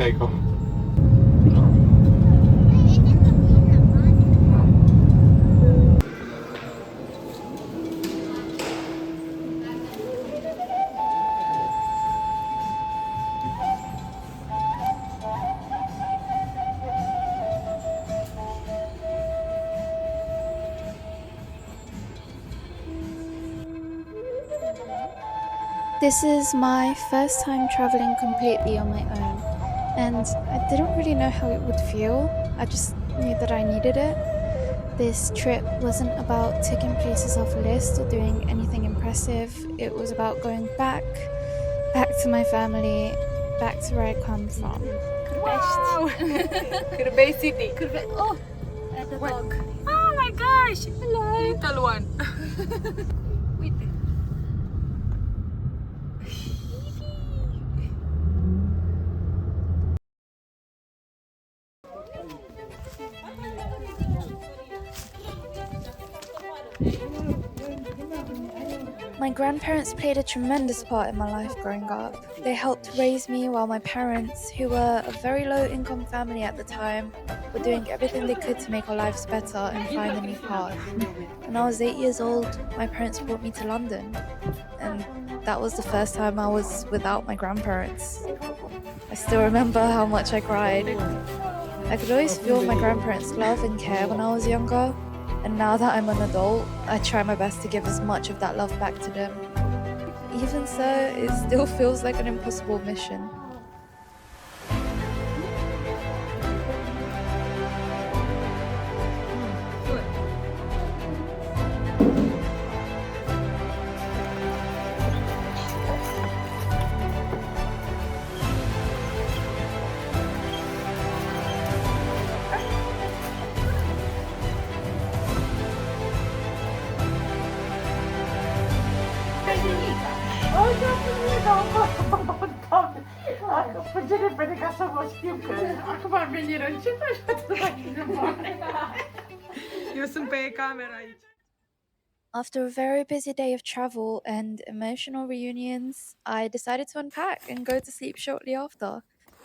taică. This is my first time traveling completely on my own, and I didn't really know how it would feel. I just knew that I needed it. This trip wasn't about ticking places off a list or doing anything impressive. It was about going back to my family, back to where I come from. Wow! Cârbei City. Oh, at the dog. Oh my gosh! Hello! Little one. Uite. My grandparents played a tremendous part in my life growing up. They helped raise me while my parents, who were a very low-income family at the time, were doing everything they could to make our lives better and find a new path. When I was 8 years old, my parents brought me to London, and that was the first time I was without my grandparents. I still remember how much I cried. I could always feel my grandparents' love and care when I was younger, and now that I'm an adult, I try my best to give as much of that love back to them. Even so, it still feels like an impossible mission. Merge repede ca să vă știu că acum am venit încet, așa să fac întrebare. Eu sunt pe camera aici. After a very busy day of travel and emotional reunions, I decided to unpack and go to sleep shortly after.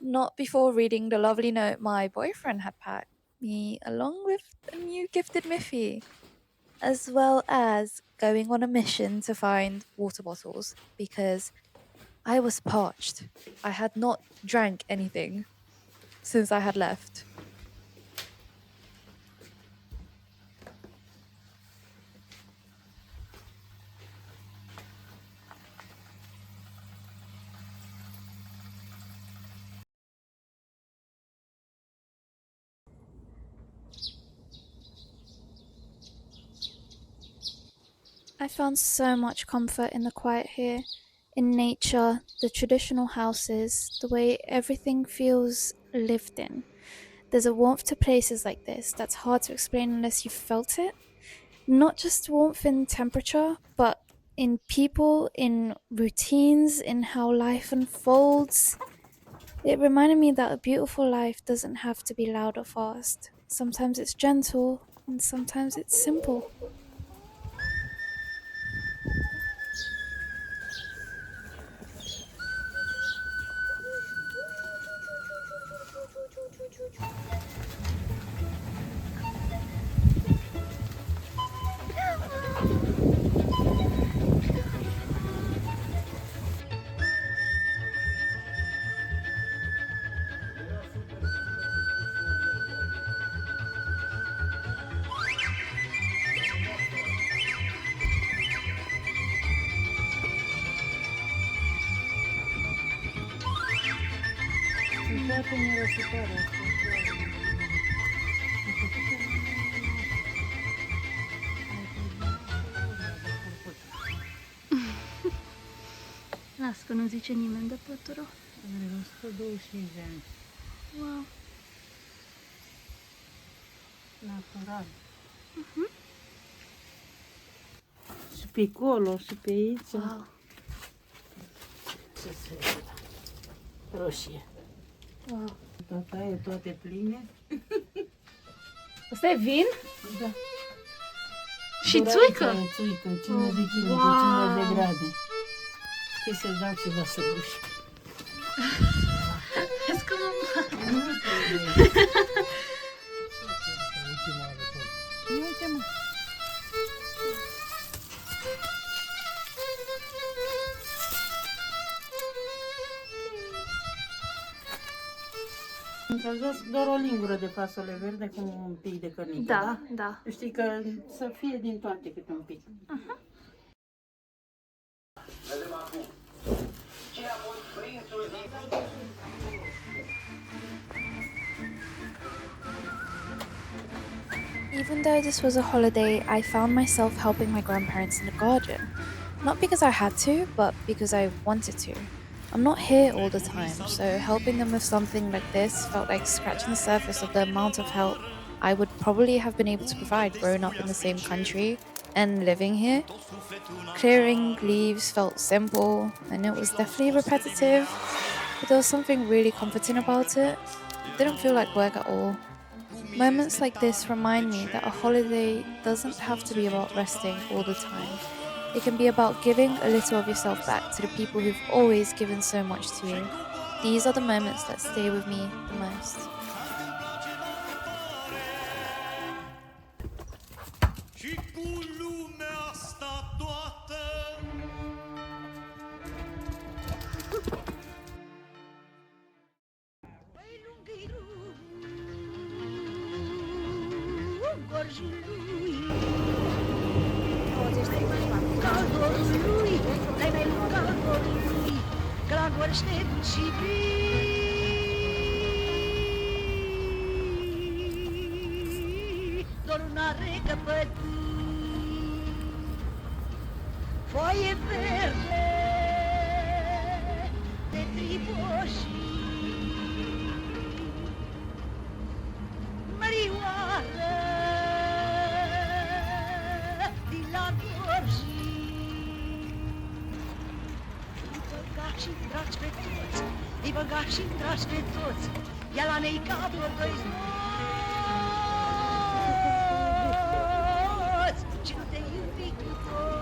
Not before reading the lovely note my boyfriend had packed me, along with a new gifted Miffy, as well as going on a mission to find water bottles because I was parched. I had not drank anything since I had left. I found so much comfort in the quiet here, in nature, the traditional houses, the way everything feels lived in. There's a warmth to places like this that's hard to explain unless you've felt it. Not just warmth in temperature, but in people, in routines, in how life unfolds. It reminded me that a beautiful life doesn't have to be loud or fast. Sometimes it's gentle, and sometimes it's simple. Las că nu zice nimeni de pătură. Are 125 de ani. Wow. Natural. Și pe acolo, și pe aici. Wow. Ce se vede? Roșie. Wow. Tata e toate pline. Asta e vin? Da. Și țuică? Țuică, 50 de kg, Wow. pe 50 de grade. Ce să dau ceva să duși. Vezi cum uite, mă. Încălzesc doar o lingură de fasole verde cu un pic de cărniță, da? Da. Știi că să fie din toate câte un pic. Even though this was a holiday, I found myself helping my grandparents in the garden. Not because I had to, but because I wanted to. I'm not here all the time, so helping them with something like this felt like scratching the surface of the amount of help I would probably have been able to provide growing up in the same country and living here. Clearing leaves felt simple, and it was definitely repetitive, but there was something really comforting about it. It didn't feel like work at all. Moments like this remind me that a holiday doesn't have to be about resting all the time. It can be about giving a little of yourself back to the people who've always given so much to you. These are the moments that stay with me the most. Foaie verde de triboși, mărioară din la gorji. Îi băga și-mi dragi pe toți, îi băga și-mi dragi pe toți, ia la nei ca vreo doi zmoți, și nu te iubi cu toți.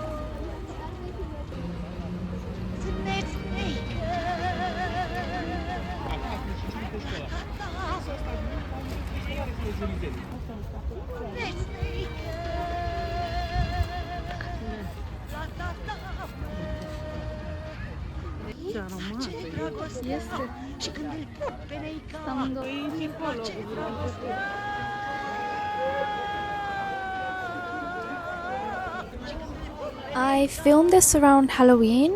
Este. Amândoi. I filmed this around Halloween,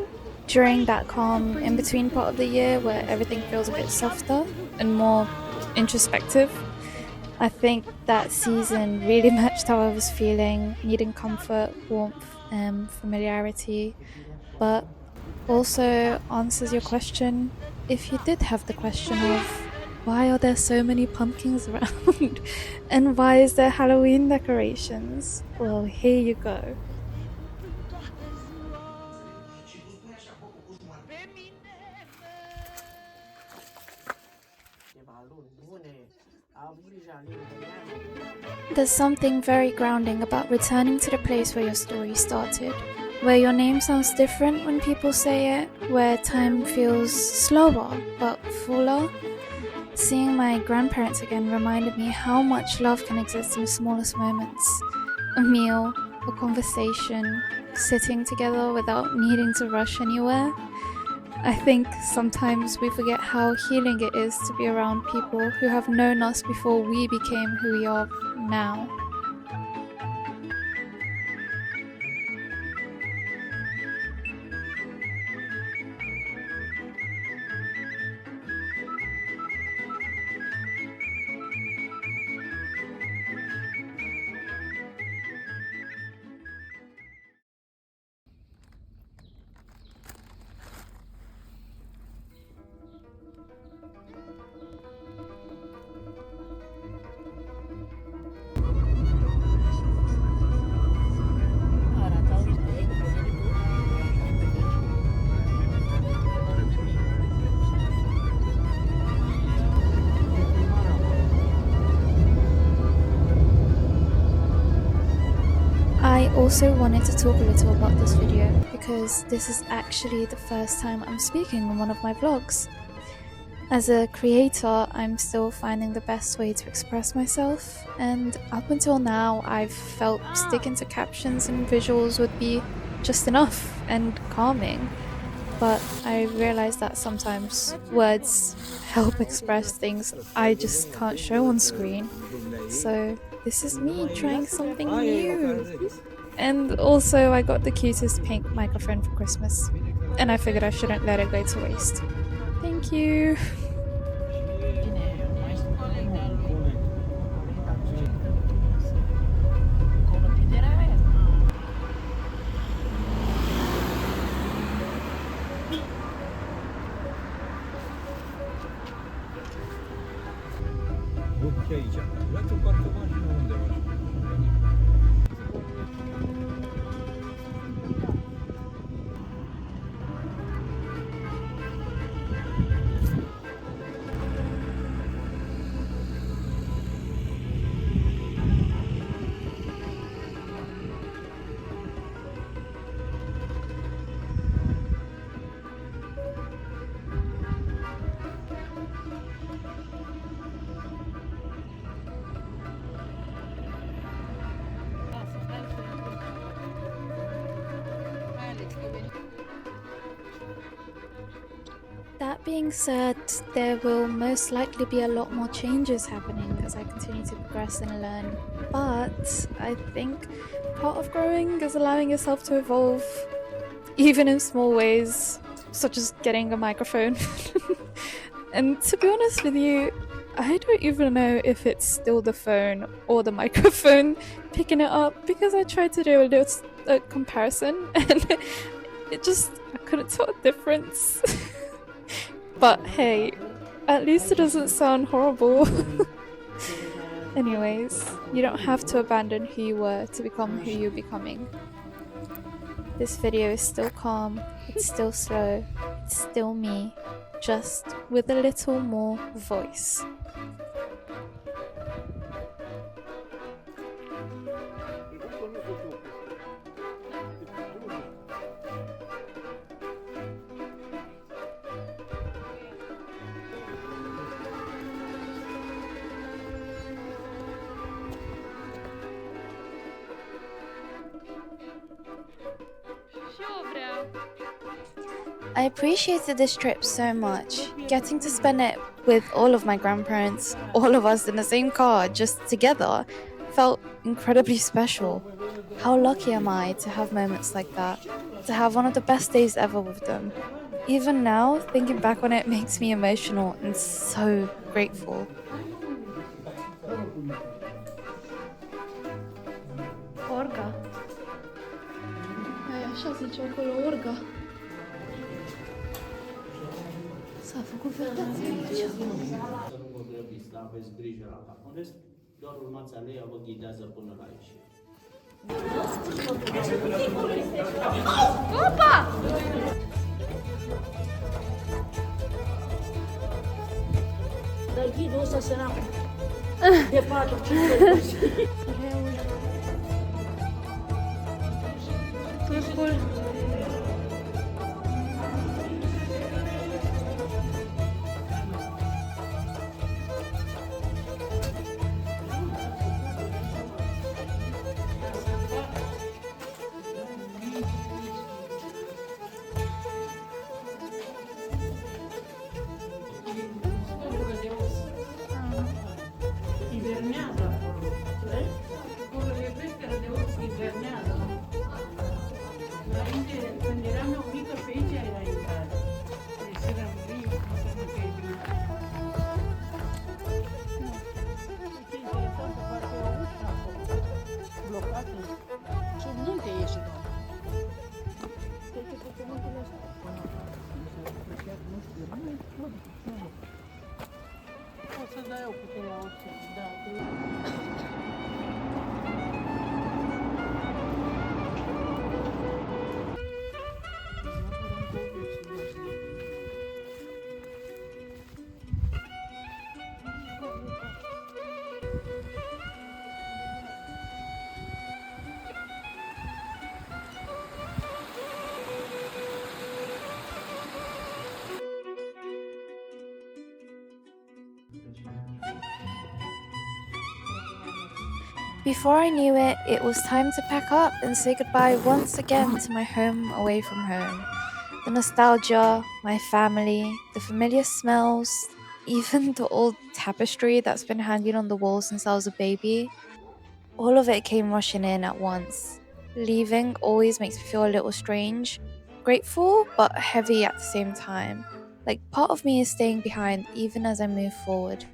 during that calm in-between part of the year where everything feels a bit softer and more introspective. I think that season really matched how I was feeling, needing comfort, warmth, and familiarity, but also answers your question, if you did have the question of why are there so many pumpkins around and why is there Halloween decorations? Well, here you go. There's something very grounding about returning to the place where your story started, where your name sounds different when people say it, where time feels slower but fuller. Seeing my grandparents again reminded me how much love can exist in the smallest moments. A meal, a conversation, sitting together without needing to rush anywhere. I think sometimes we forget how healing it is to be around people who have known us before we became who we are now. I also wanted to talk a little about this video because this is actually the first time I'm speaking on one of my vlogs. As a creator, I'm still finding the best way to express myself, and up until now, I've felt sticking to captions and visuals would be just enough and calming. But I realized that sometimes words help express things I just can't show on screen. So this is me trying something new. And also, I got the cutest pink microphone for Christmas, and I figured I shouldn't let it go to waste. Thank you. Și aici. Luați o parte mașină undeva. That being said, there will most likely be a lot more changes happening as I continue to progress and learn. But I think part of growing is allowing yourself to evolve, even in small ways, such as getting a microphone. And to be honest with you, I don't even know if it's still the phone or the microphone picking it up, because I tried to do a comparison and I couldn't tell the difference. But hey, at least it doesn't sound horrible. Anyways, you don't have to abandon who you were to become who you're becoming. This video is still calm, it's still slow, it's still me, just with a little more voice. I appreciated this trip so much. Getting to spend it with all of my grandparents, all of us in the same car, just together, felt incredibly special. How lucky am I to have moments like that, to have one of the best days ever with them. Even now, thinking back on it makes me emotional and so grateful. Orga. Așa zice acolo, orga. S-a făcut vedeață aici. Să nu vă grăbiți, da? Aveți grijă la cap. În rest, doar urmați aleea, vă ghidează până la ieșire. Opa! Dar ghidul ăsta săracul. De 4-5 Târgul. Hibernează acolo. Acolo e peșteră de urs, hibernează. Înainte Before I knew it, it was time to pack up and say goodbye once again to my home away from home. The nostalgia, my family, the familiar smells, even the old tapestry that's been hanging on the wall since I was a baby. All of it came rushing in at once. Leaving always makes me feel a little strange, grateful but heavy at the same time. Like part of me is staying behind even as I move forward.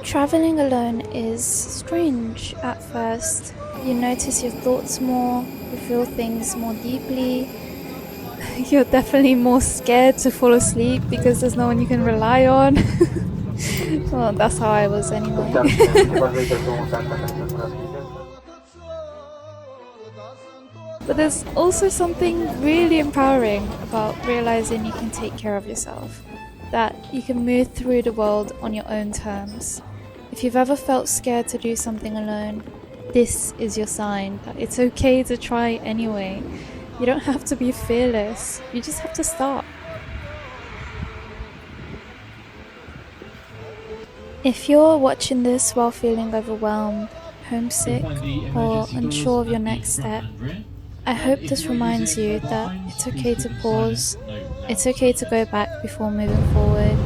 Traveling alone is strange at first. You notice your thoughts more, you feel things more deeply. You're definitely more scared to fall asleep because there's no one you can rely on. Well, that's how I was anyway. But there's also something really empowering about realizing you can take care of yourself, that you can move through the world on your own terms. If you've ever felt scared to do something alone, this is your sign that it's okay to try anyway. You don't have to be fearless, you just have to start. If you're watching this while feeling overwhelmed, homesick, or unsure of your next step, I hope this reminds you that it's okay to pause, it's okay to go back before moving forward,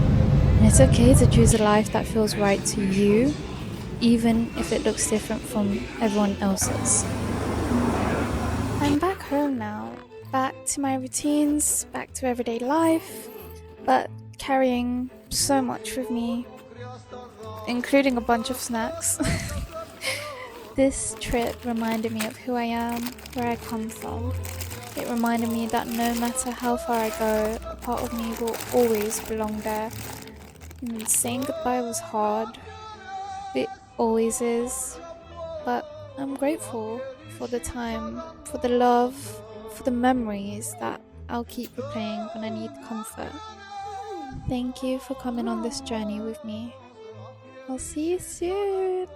and it's okay to choose a life that feels right to you, even if it looks different from everyone else's. I'm back home now, back to my routines, back to everyday life, but carrying so much with me, including a bunch of snacks. This trip reminded me of who I am, where I come from. It reminded me that no matter how far I go, a part of me will always belong there. And saying goodbye was hard. It always is. But I'm grateful for the time, for the love, for the memories that I'll keep replaying when I need comfort. Thank you for coming on this journey with me. I'll see you soon.